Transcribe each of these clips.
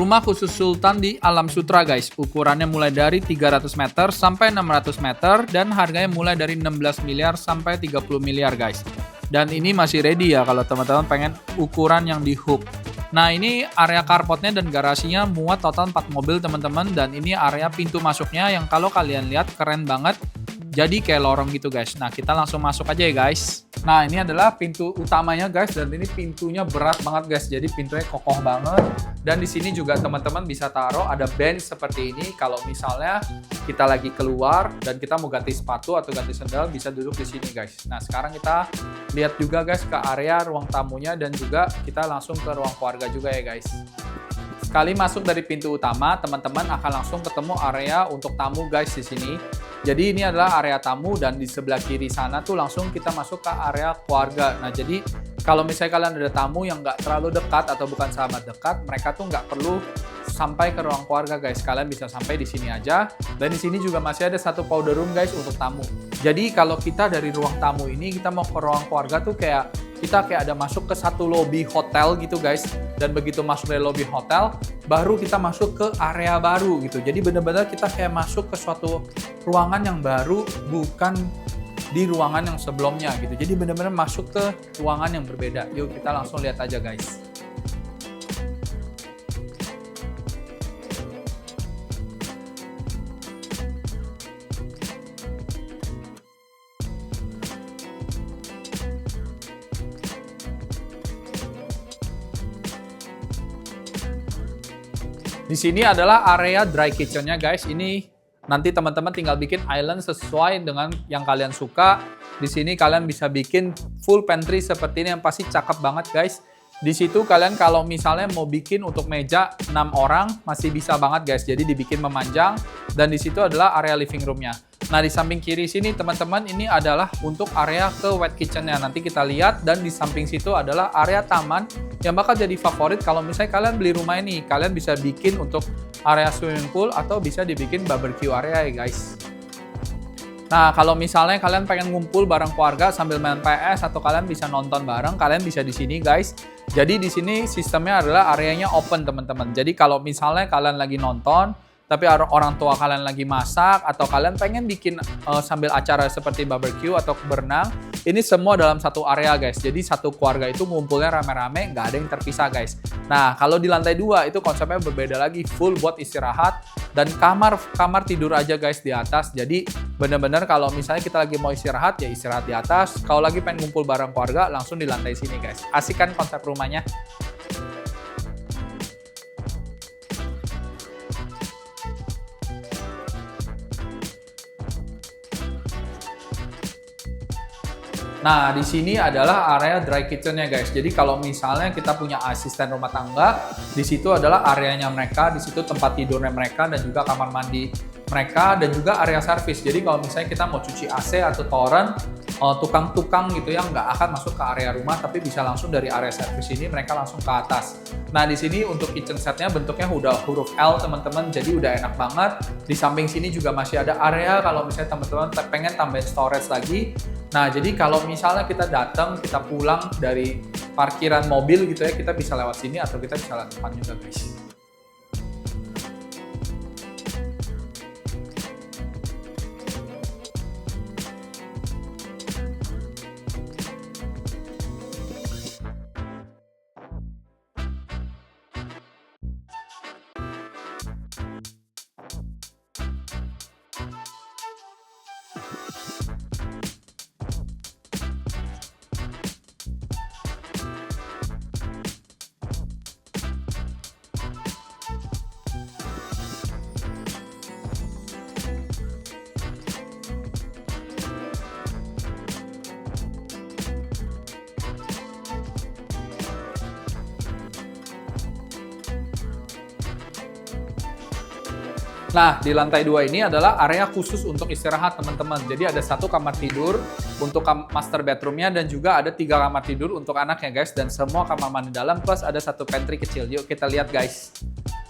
Rumah khusus Sultan di Alam Sutera guys. Ukurannya mulai dari 300 meter sampai 600 meter dan harganya mulai dari 16 miliar sampai 30 miliar guys. Dan ini masih ready ya kalau teman-teman pengen ukuran yang di hub. Nah ini area carportnya dan garasinya muat total 4 mobil teman-teman. Dan ini area pintu masuknya yang kalau kalian lihat keren banget. Jadi kayak lorong gitu guys. Nah kita langsung masuk aja ya guys. Nah ini adalah pintu utamanya guys. Dan ini pintunya berat banget guys. Jadi pintunya kokoh banget. Dan di sini juga teman-teman bisa taruh ada bench seperti ini. Kalau misalnya kita lagi keluar dan kita mau ganti sepatu atau ganti sandal bisa duduk di sini guys. Nah sekarang kita lihat juga guys ke area ruang tamunya dan juga kita langsung ke ruang keluarga juga ya guys. Sekali masuk dari pintu utama, teman-teman akan langsung ketemu area untuk tamu guys di sini. Jadi ini adalah area tamu dan di sebelah kiri sana tuh langsung kita masuk ke area keluarga. Nah jadi kalau misalnya kalian ada tamu yang nggak terlalu dekat atau bukan sahabat dekat, mereka tuh nggak perlu sampai ke ruang keluarga guys. Kalian bisa sampai di sini aja. Dan di sini juga masih ada satu powder room guys untuk tamu. Jadi kalau kita dari ruang tamu ini kita mau ke ruang keluarga tuh kita ada masuk ke satu lobby hotel gitu guys. Dan begitu masuk dari lobby hotel, baru kita masuk ke area baru gitu. Jadi benar-benar kita kayak masuk ke suatu ruangan yang baru, bukan di ruangan yang sebelumnya gitu. Jadi benar-benar masuk ke ruangan yang berbeda. Yuk kita langsung lihat aja guys. Di sini adalah area dry kitchen-nya guys. Ini nanti teman-teman tinggal bikin island sesuai dengan yang kalian suka. Di sini kalian bisa bikin full pantry seperti ini yang pasti cakep banget guys. Di situ kalian kalau misalnya mau bikin untuk meja 6 orang masih bisa banget guys. Jadi dibikin memanjang dan di situ adalah area living room-nya. Nah di samping kiri sini teman-teman ini adalah untuk area ke wet kitchen-nya. Nanti kita lihat dan di samping situ adalah area taman yang bakal jadi favorit kalau misalnya kalian beli rumah ini. Kalian bisa bikin untuk area swimming pool atau bisa dibikin barbecue area ya guys. Nah kalau misalnya kalian pengen ngumpul bareng keluarga sambil main PS atau kalian bisa nonton bareng, kalian bisa di sini guys. Jadi di sini sistemnya adalah areanya open teman-teman. Jadi kalau misalnya kalian lagi nonton tapi orang tua kalian lagi masak atau kalian pengen bikin sambil acara seperti barbecue atau berenang, ini semua dalam satu area guys. Jadi satu keluarga itu ngumpulnya rame-rame, nggak ada yang terpisah guys. Nah kalau di lantai 2 itu konsepnya berbeda lagi, full buat istirahat dan kamar tidur aja guys di atas. Jadi bener-bener kalau misalnya kita lagi mau istirahat ya istirahat di atas. Kalau lagi pengen ngumpul bareng keluarga langsung di lantai sini guys. Asik kan konsep rumahnya? Nah, di sini adalah area dry kitchen-nya guys. Jadi kalau misalnya kita punya asisten rumah tangga, di situ adalah areanya mereka, di situ tempat tidurnya mereka dan juga kamar mandi mereka dan juga area servis. Jadi kalau misalnya kita mau cuci AC atau toren, tukang-tukang gitu yang nggak akan masuk ke area rumah tapi bisa langsung dari area servis ini mereka langsung ke atas. Nah di sini untuk kitchen setnya bentuknya udah huruf L teman-teman, jadi udah enak banget. Di samping sini juga masih ada area kalau misalnya teman-teman pengen tambahin storage lagi. Nah jadi kalau misalnya kita datang, kita pulang dari parkiran mobil gitu ya, kita bisa lewat sini atau kita bisa lewat depan juga guys. Nah, di lantai 2 ini adalah area khusus untuk istirahat teman-teman. Jadi ada satu kamar tidur untuk master bedroomnya dan juga ada 3 kamar tidur untuk anaknya guys. Dan semua kamar mandi dalam plus ada satu pantry kecil. Yuk kita lihat guys.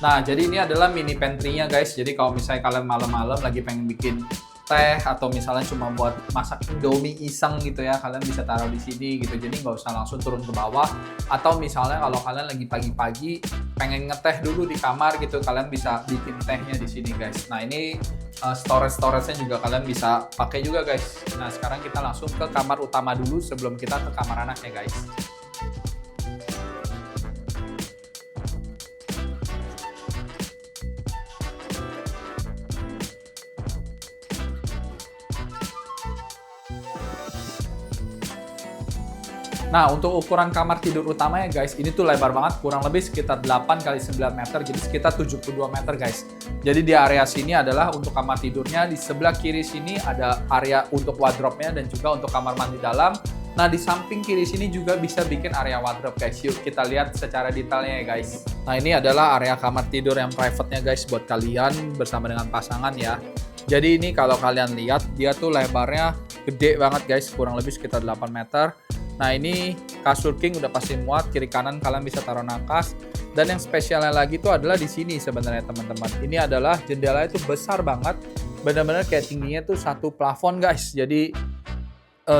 Nah, jadi ini adalah mini pantry-nya guys. Jadi kalau misalnya kalian malam-malam lagi pengen bikin teh atau misalnya cuma buat masak Indomie iseng gitu ya, kalian bisa taruh di sini gitu. Jadi nggak usah langsung turun ke bawah. Atau misalnya kalau kalian lagi pagi-pagi pengen ngeteh dulu di kamar gitu, kalian bisa bikin tehnya di sini guys. Nah ini storage-nya juga kalian bisa pakai juga guys. Nah sekarang kita langsung ke kamar utama dulu sebelum kita ke kamar anaknya guys. Nah, untuk ukuran kamar tidur utamanya guys, ini tuh lebar banget, kurang lebih sekitar 8 kali 9 meter, jadi sekitar 72 meter guys. Jadi di area sini adalah untuk kamar tidurnya, di sebelah kiri sini ada area untuk wardrobe-nya dan juga untuk kamar mandi dalam. Nah, di samping kiri sini juga bisa bikin area wardrobe guys. Yuk kita lihat secara detailnya ya guys. Nah, ini adalah area kamar tidur yang private-nya guys buat kalian bersama dengan pasangan ya. Jadi ini kalau kalian lihat, dia tuh lebarnya gede banget guys, kurang lebih sekitar 8 meter. Nah ini kasur king udah pasti muat, kiri kanan kalian bisa taruh nangkas. Dan yang spesialnya lagi itu adalah di sini sebenarnya teman-teman. Ini adalah jendela itu besar banget, benar-benar kayak tingginya tuh satu plafon guys. Jadi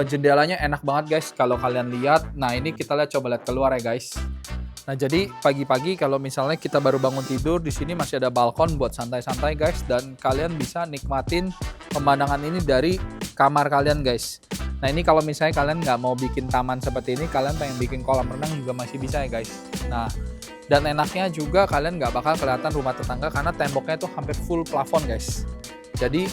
jendelanya enak banget guys kalau kalian lihat. Nah ini kita lihat, coba lihat keluar ya guys. Nah jadi pagi-pagi kalau misalnya kita baru bangun tidur, di sini masih ada balkon buat santai-santai guys. Dan kalian bisa nikmatin pemandangan ini dari kamar kalian guys. Nah ini kalau misalnya kalian nggak mau bikin taman seperti ini, kalian pengen bikin kolam renang juga masih bisa ya guys. Nah dan enaknya juga kalian nggak bakal kelihatan rumah tetangga karena temboknya tuh hampir full plafon guys. Jadi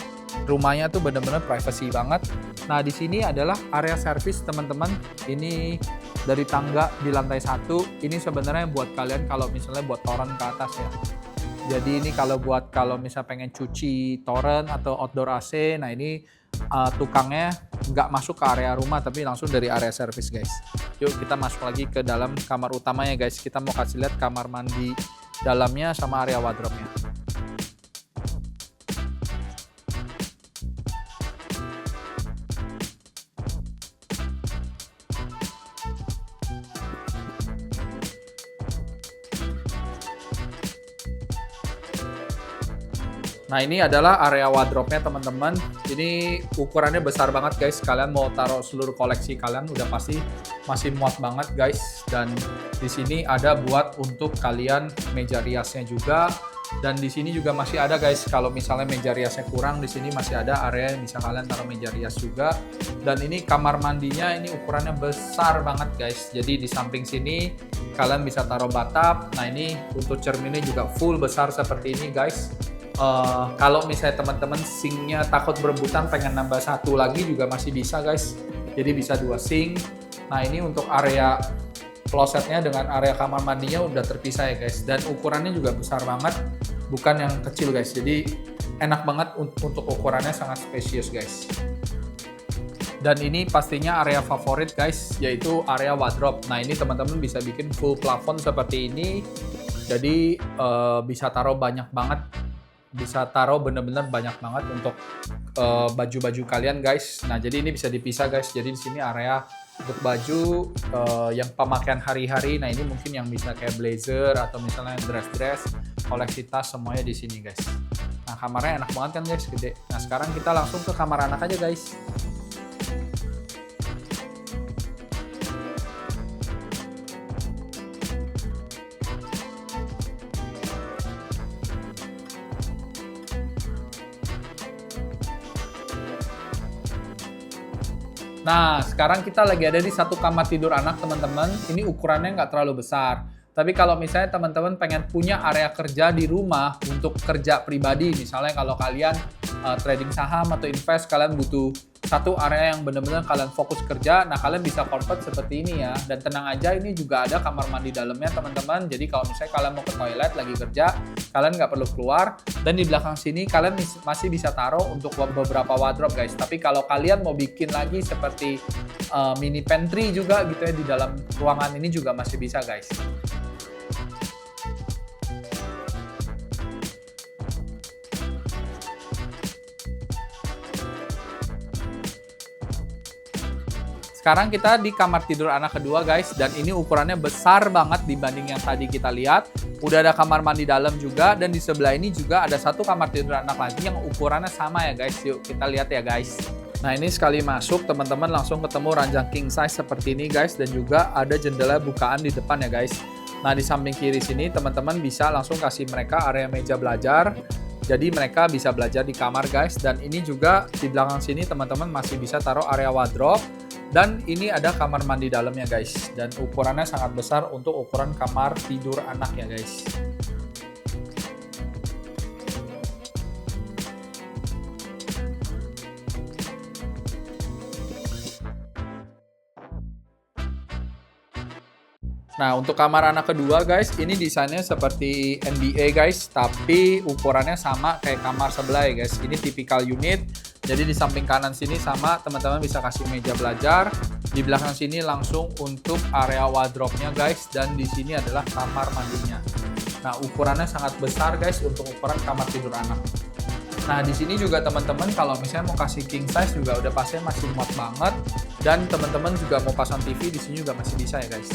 rumahnya tuh bener-bener privacy banget. Nah di sini adalah area servis teman-teman. Ini dari tangga di lantai 1. Ini sebenarnya buat kalian kalau misalnya buat toren ke atas ya. Jadi ini kalau misalnya pengen cuci toren atau outdoor AC, nah ini tukangnya nggak masuk ke area rumah tapi langsung dari area servis guys. Yuk kita masuk lagi ke dalam kamar utamanya guys. Kita mau kasih lihat kamar mandi dalamnya sama area wardrobe-nya. Nah ini adalah area wardrobe-nya teman-teman. Ini ukurannya besar banget guys. Kalian mau taruh seluruh koleksi kalian udah pasti masih muat banget guys. Dan di sini ada buat untuk kalian meja riasnya juga. Dan di sini juga masih ada guys. Kalau misalnya meja riasnya kurang, di sini masih ada area yang bisa kalian taruh meja rias juga. Dan ini kamar mandinya ini ukurannya besar banget guys. Jadi di samping sini kalian bisa taruh bathtub. Nah ini untuk cerminnya juga full besar seperti ini guys. Kalau misalnya teman-teman sinknya takut berebutan pengen nambah satu lagi juga masih bisa guys. Jadi bisa 2 sink. Nah ini untuk area klosetnya dengan area kamar mandinya udah terpisah ya guys. Dan ukurannya juga besar banget, bukan yang kecil guys. Jadi enak banget untuk ukurannya, sangat spesies guys. Dan ini pastinya area favorit guys, yaitu area wardrobe. Nah ini teman-teman bisa bikin full plafon seperti ini. Jadi bisa taruh banyak banget. Bisa taruh bener-bener banyak banget untuk baju-baju kalian guys. Nah jadi ini bisa dipisah guys. Jadi di sini area untuk baju yang pemakaian hari-hari. Nah ini mungkin yang bisa kayak blazer atau misalnya dress-dress, koleksi tas, semuanya di sini guys. Nah kamarnya enak banget kan guys, gede. Nah sekarang kita langsung ke kamar anak aja guys. Nah, sekarang kita lagi ada di satu kamar tidur anak, teman-teman. Ini ukurannya nggak terlalu besar. Tapi kalau misalnya teman-teman pengen punya area kerja di rumah untuk kerja pribadi, misalnya kalau kalian trading saham atau invest, kalian butuh satu area yang benar-benar kalian fokus kerja, nah kalian bisa convert seperti ini ya. Dan tenang aja, ini juga ada kamar mandi dalamnya teman-teman. Jadi kalau misalnya kalian mau ke toilet lagi kerja, kalian nggak perlu keluar. Dan di belakang sini kalian masih bisa taruh untuk beberapa wardrobe guys. Tapi kalau kalian mau bikin lagi seperti mini pantry juga gitu ya, di dalam ruangan ini juga masih bisa guys. Sekarang kita di kamar tidur anak kedua guys, dan ini ukurannya besar banget dibanding yang tadi kita lihat. Udah ada kamar mandi dalam juga, dan di sebelah ini juga ada satu kamar tidur anak lagi yang ukurannya sama ya guys. Yuk kita lihat ya guys. Nah ini sekali masuk teman-teman langsung ketemu ranjang king size seperti ini guys, dan juga ada jendela bukaan di depan ya guys. Nah di samping kiri sini teman-teman bisa langsung kasih mereka area meja belajar, jadi mereka bisa belajar di kamar guys. Dan ini juga di belakang sini teman-teman masih bisa taruh area wardrobe, dan ini ada kamar mandi dalamnya guys, dan ukurannya sangat besar untuk ukuran kamar tidur anak ya guys. Nah, untuk kamar anak kedua guys, ini desainnya seperti NBA guys, tapi ukurannya sama kayak kamar sebelah ya guys. Ini tipikal unit, jadi di samping kanan sini sama, teman-teman bisa kasih meja belajar. Di belakang sini langsung untuk area wardrobe-nya guys, dan di sini adalah kamar mandinya. Nah, ukurannya sangat besar guys untuk ukuran kamar tidur anak. Nah, di sini juga teman-teman kalau misalnya mau kasih king size juga udah pasti masih muat banget, dan teman-teman juga mau pasang TV di sini juga masih bisa ya guys.